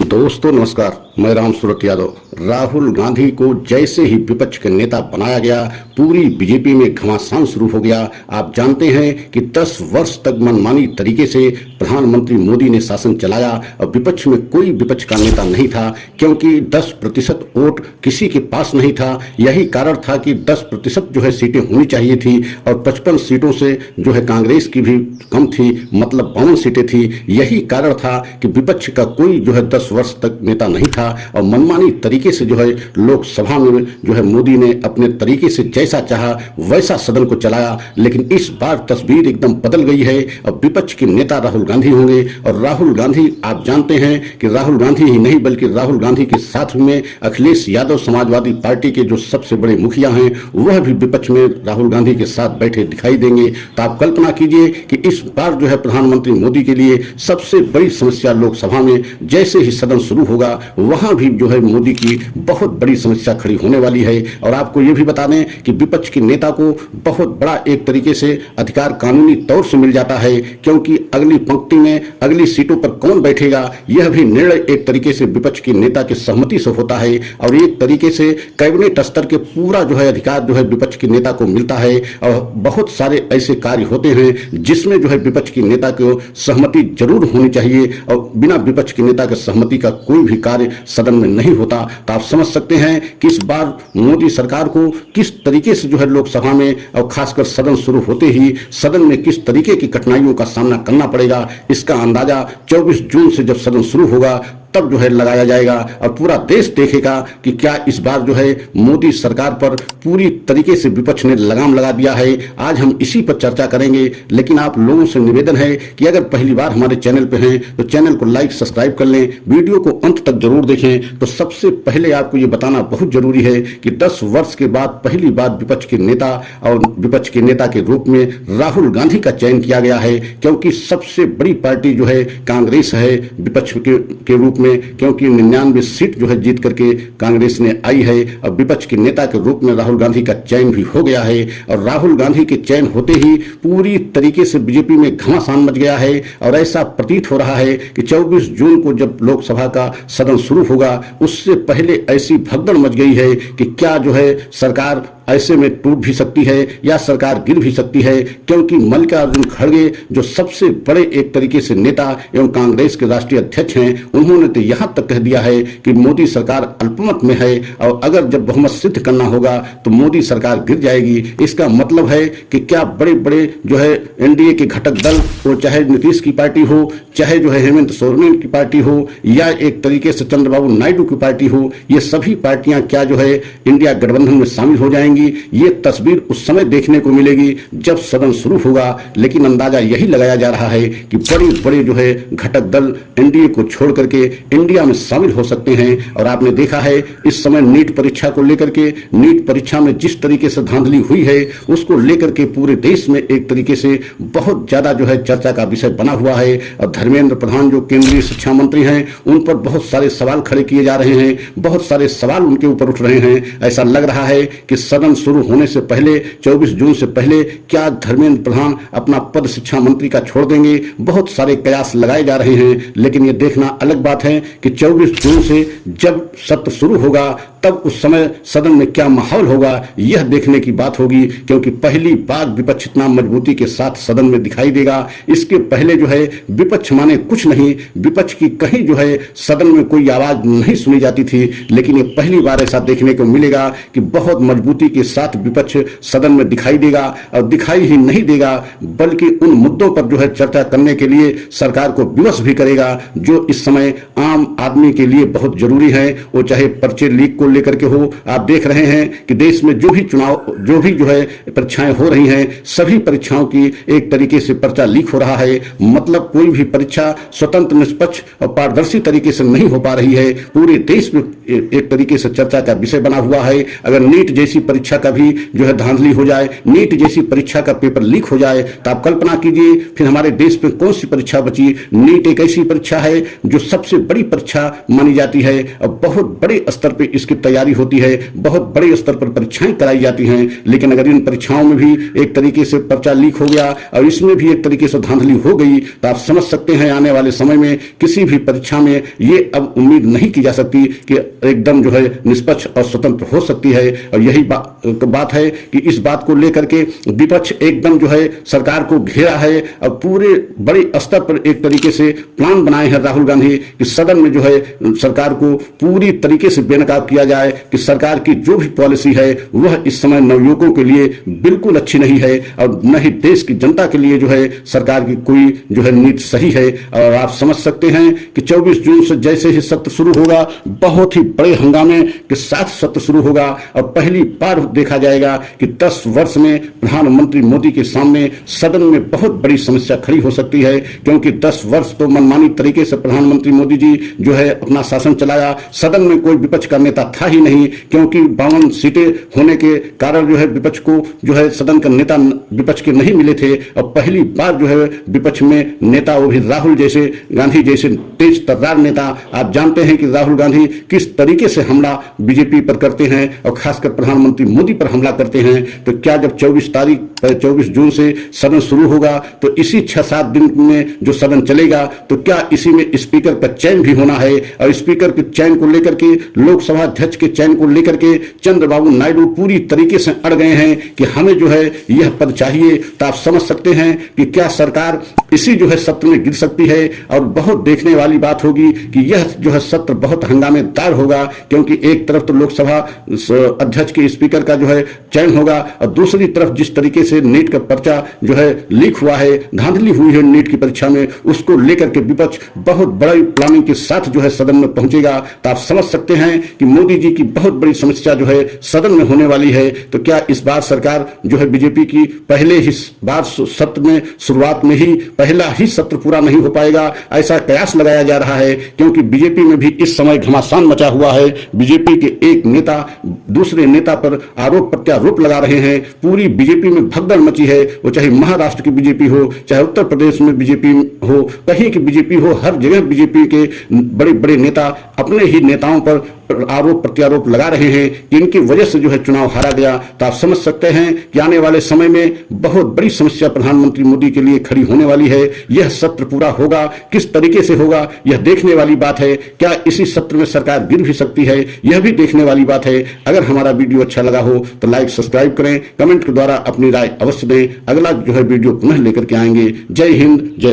दोस्तों नमस्कार, मैं राम सूरत यादव। राहुल गांधी को जैसे ही विपक्ष के नेता बनाया गया, पूरी बीजेपी में घमासान शुरू हो गया। आप जानते हैं कि 10 वर्ष तक मनमानी तरीके से प्रधानमंत्री मोदी ने शासन चलाया और विपक्ष में कोई विपक्ष का नेता नहीं था, क्योंकि 10% वोट किसी के पास नहीं था। यही कारण था कि 10% जो है सीटें होनी चाहिए थी और 55 सीटों से जो है कांग्रेस की भी कम थी, मतलब 52 सीटें थी। यही कारण था कि विपक्ष का कोई जो है 10 वर्ष तक नेता नहीं था और मनमानी तरीके से जो है लोकसभा में जो है मोदी ने अपने तरीके से जैसा चाहा वैसा सदन को चलाया। लेकिन इस बार तस्वीर एकदम बदल गई है। अब विपक्ष के नेता राहुल गांधी होंगे और राहुल गांधी, आप जानते हैं कि राहुल गांधी ही नहीं बल्कि राहुल गांधी के साथ में अखिलेश यादव समाजवादी पार्टी के जो सबसे बड़े मुखिया हैं वह भी विपक्ष में राहुल गांधी के साथ बैठे दिखाई देंगे। तो आप कल्पना कीजिए कि इस बार जो है प्रधानमंत्री मोदी के लिए सबसे बड़ी समस्या लोकसभा में जैसे ही सदन शुरू होगा वहां भी जो है मोदी की बहुत बड़ी समस्या खड़ी होने वाली है। और आपको यह भी बता दें कि विपक्ष के नेता को बहुत बड़ा एक तरीके से अधिकार कानूनी तौर से मिल जाता है, क्योंकि अगली पंक्ति में अगली सीटों पर कौन बैठेगा यह भी निर्णय एक तरीके से विपक्ष के नेता की सहमति से होता है। और एक तरीके से कैबिनेट स्तर के पूरा जो है अधिकार जो है विपक्ष के नेता को मिलता है। और बहुत सारे ऐसे कार्य होते हैं जिसमें जो है विपक्ष के नेता को सहमति जरूर होनी चाहिए और बिना विपक्ष के नेता के सहमति का कोई भी कार्य सदन में नहीं होता। तो आप समझ सकते हैं कि इस बार मोदी सरकार को किस तरीके से जो है लोकसभा में और खासकर सदन शुरू होते ही सदन में किस तरीके की कठिनाइयों का सामना करना पड़ेगा, इसका अंदाजा 24 जून से जब सदन शुरू होगा तब जो है लगाया जाएगा। और पूरा देश देखेगा कि क्या इस बार जो है मोदी सरकार पर पूरी तरीके से विपक्ष ने लगाम लगा दिया है। आज हम इसी पर चर्चा करेंगे, लेकिन आप लोगों से निवेदन है कि अगर पहली बार हमारे चैनल पे हैं तो चैनल को लाइक सब्सक्राइब कर लें, वीडियो को अंत तक जरूर देखें। तो सबसे पहले आपको ये बताना बहुत जरूरी है कि 10 वर्ष के बाद पहली बार विपक्ष के नेता और विपक्ष के नेता के रूप में राहुल गांधी का चयन किया गया है, क्योंकि सबसे बड़ी पार्टी जो है कांग्रेस है विपक्ष के रूप में, क्योंकि 99 सीट जो है जीत करके कांग्रेस ने आई है। अब विपक्ष के नेता के रूप में राहुल गांधी का चयन भी हो गया है और राहुल गांधी के चयन होते ही पूरी तरीके से बीजेपी में घमासान मच गया है। और ऐसा प्रतीत हो रहा है कि 24 जून को जब लोकसभा का सदन शुरू होगा उससे पहले ऐसी भगदड़ मच गई है कि क्या जो है सरकार ऐसे में टूट भी सकती है या सरकार गिर भी सकती है, क्योंकि मल्लिकार्जुन खड़गे जो सबसे बड़े एक तरीके से नेता एवं कांग्रेस के राष्ट्रीय अध्यक्ष हैं, उन्होंने तो यहां तक कह दिया है कि मोदी सरकार अल्पमत में है और अगर जब बहुमत सिद्ध करना होगा तो मोदी सरकार गिर जाएगी। इसका मतलब है कि क्या बड़े बड़े जो है एनडीए के घटक दल, वो चाहे नीतीश की पार्टी हो, चाहे जो है हेमंत सोरेन की पार्टी हो या एक तरीके से चंद्रबाबू नायडू की पार्टी हो, ये सभी पार्टियां क्या जो है इंडिया गठबंधन में शामिल हो जाएंगी। ये तस्वीर उस समय देखने को मिलेगी जब सदन शुरू होगा। लेकिन अंदाजा यही लगाया जा रहा है कि बड़े बड़े जो है घटक दल एनडीए को छोड़ करके इंडिया में शामिल हो सकते हैं। और आपने देखा है इस समय नीट परीक्षा को लेकर के, नीट परीक्षा में जिस तरीके से धांधली हुई है उसको लेकर के पूरे देश में एक तरीके से बहुत ज्यादा जो है चर्चा का विषय बना हुआ है। और धर्मेंद्र प्रधान जो केंद्रीय शिक्षा मंत्री हैं उन पर बहुत सारे सवाल खड़े किए जा रहे हैं, बहुत सारे सवाल उनके ऊपर उठ रहे हैं। ऐसा लग रहा है कि सदन शुरू होने से पहले 24 जून से पहले क्या धर्मेंद्र प्रधान अपना पद शिक्षा मंत्री का छोड़ देंगे। बहुत सारे कयास लगाए जा रहे हैं, लेकिन यह देखना अलग बात है कि 24 जून से जब सत्र शुरू होगा तब उस समय सदन में क्या माहौल होगा यह देखने की बात होगी, क्योंकि पहली बार विपक्ष इतना मजबूती के साथ सदन में दिखाई देगा। इसके पहले जो है विपक्ष माने कुछ नहीं, विपक्ष की कहीं जो है सदन में कोई आवाज नहीं सुनी जाती थी, लेकिन ये पहली बार ऐसा देखने को मिलेगा कि बहुत मजबूती के साथ विपक्ष सदन में दिखाई देगा। और दिखाई ही नहीं देगा बल्कि उन मुद्दों पर जो है चर्चा करने के लिए सरकार को विवश भी करेगा जो इस समय आम आदमी के लिए बहुत जरूरी है। वो चाहे पर्चे लीक को लेकर के हो, आप देख रहे हैं कि देश में जो भी चुनाव, जो भी जो है परीक्षाएं हो रही हैं, सभी परीक्षाओं की एक तरीके से पर्चा लीक हो रहा है। मतलब कोई भी परीक्षा स्वतंत्र, निष्पक्ष और पारदर्शी तरीके से नहीं हो पा रही है। पूरे देश में एक तरीके से चर्चा का विषय बना हुआ है। अगर नीट जैसी परीक्षा का भी जो है धांधली हो जाए, नीट जैसी परीक्षा का पेपर लीक हो जाए, तो आप कल्पना कीजिए फिर हमारे देश में कौन सी परीक्षा बची। नीट एक ऐसी परीक्षा है जो सबसे बड़ी परीक्षा मानी जाती है और बहुत बड़े स्तर पे इसके तैयारी होती है, बहुत बड़े स्तर पर परीक्षाएं कराई जाती हैं, लेकिन अगर इन परीक्षाओं में भी एक तरीके से पर्चा लीक हो गया और इसमें भी एक तरीके से धांधली हो गई तो आप समझ सकते हैं आने वाले समय में किसी भी परीक्षा में ये अब उम्मीद नहीं की जा सकती कि एकदम जो है निष्पक्ष और स्वतंत्र हो सकती है। और यही बात है कि इस बात को लेकर के विपक्ष एकदम जो है सरकार को घेरा है और पूरे बड़े स्तर पर एक तरीके से प्लान बनाए हैं राहुल गांधी कि सदन में जो है सरकार को पूरी तरीके से बेनकाब किया जाए कि सरकार की जो भी पॉलिसी है वह इस समय नवयुवकों के लिए बिल्कुल अच्छी नहीं है और न ही देश की जनता के लिए जो है सरकार की कोई जो है नीति सही है। और आप समझ सकते हैं कि 24 जून से जैसे ही सत्र शुरू होगा बहुत ही बड़े हंगामे के साथ सत्र शुरू होगा और पहली बार देखा जाएगा कि 10 वर्ष में प्रधानमंत्री मोदी के सामने सदन में बहुत बड़ी समस्या खड़ी हो सकती है, क्योंकि 10 वर्ष तो मनमानी तरीके से प्रधानमंत्री मोदी जी जो है अपना शासन चलाया। सदन में कोई विपक्ष का नेता था ही नहीं, क्योंकि 52 सीटें होने के कारण जो है विपक्ष को जो है सदन का नेता विपक्ष के नहीं मिले थे और पहली बार जो है विपक्ष में नेता वो भी राहुल जैसे गांधी जैसे तेज तर्रार नेता। आप जानते हैं कि राहुल गांधी किस तरीके से हमला बीजेपी पर करते हैं और खासकर प्रधानमंत्री मोदी पर हमला करते हैं। तो क्या जब 24 जून से सदन शुरू होगा तो इसी 6-7 दिन में जो सदन चलेगा तो क्या इसी में स्पीकर का चयन भी होना है और स्पीकर के चयन को लेकर के लोकसभा अध्यक्ष के चयन को लेकर के चंद्रबाबू नायडू पूरी तरीके से अड़ गए हैं कि हमें जो है यह पद चाहिए। तो आप समझ सकते हैं कि क्या सरकार इसी जो है सत्र में गिर सकती है और बहुत देखने वाली बात होगी कि यह जो है सत्र बहुत हंगामेदार होगा, क्योंकि एक तरफ तो लोकसभा अध्यक्ष के स्पीकर का जो है चयन होगा और दूसरी तरफ जिस तरीके से नीट का पर्चा जो है लीक हुआ है, धांधली हुई है नीट की परीक्षा में, उसको लेकर के विपक्ष बहुत बड़ी प्लानिंग के साथ जो है सदन में पहुंचेगा। तो आप समझ सकते हैं कि मोदी जी की बहुत बड़ी समस्या जो है सदन में होने वाली है। तो क्या इस बार सरकार जो है बीजेपी की पहले ही बार सत्र में शुरुआत में ही पहला ही सत्र पूरा नहीं हो पाएगा, ऐसा कयास लगाया जा रहा है, क्योंकि बीजेपी में भी इस समय घमासान मचा हुआ है। बीजेपी के एक नेता दूसरे नेता पर आरोप प्रत्यारोप लगा रहे हैं। पूरी बीजेपी में भगदड़ मची है, वो चाहे महाराष्ट्र की बीजेपी हो, चाहे उत्तर प्रदेश में बीजेपी हो, कहीं की बीजेपी हो, हर जगह बीजेपी के बड़े बड़े नेता अपने ही नेताओं पर आरोप प्रत्यारोप लगा रहे हैं कि इनकी वजह से जो है चुनाव हारा गया। तो आप समझ सकते हैं कि आने वाले समय में बहुत बड़ी समस्या प्रधानमंत्री मोदी के लिए खड़ी होने वाली है। यह सत्र पूरा होगा, किस तरीके से होगा यह देखने वाली बात है। क्या इसी सत्र में सरकार गिर भी सकती है, यह भी देखने वाली बात है। अगर हमारा वीडियो अच्छा लगा हो तो लाइक सब्सक्राइब करें, कमेंट के द्वारा अपनी राय अवश्य दें। अगला जो है वीडियो पुनः लेकर के आएंगे। जय हिंद, जय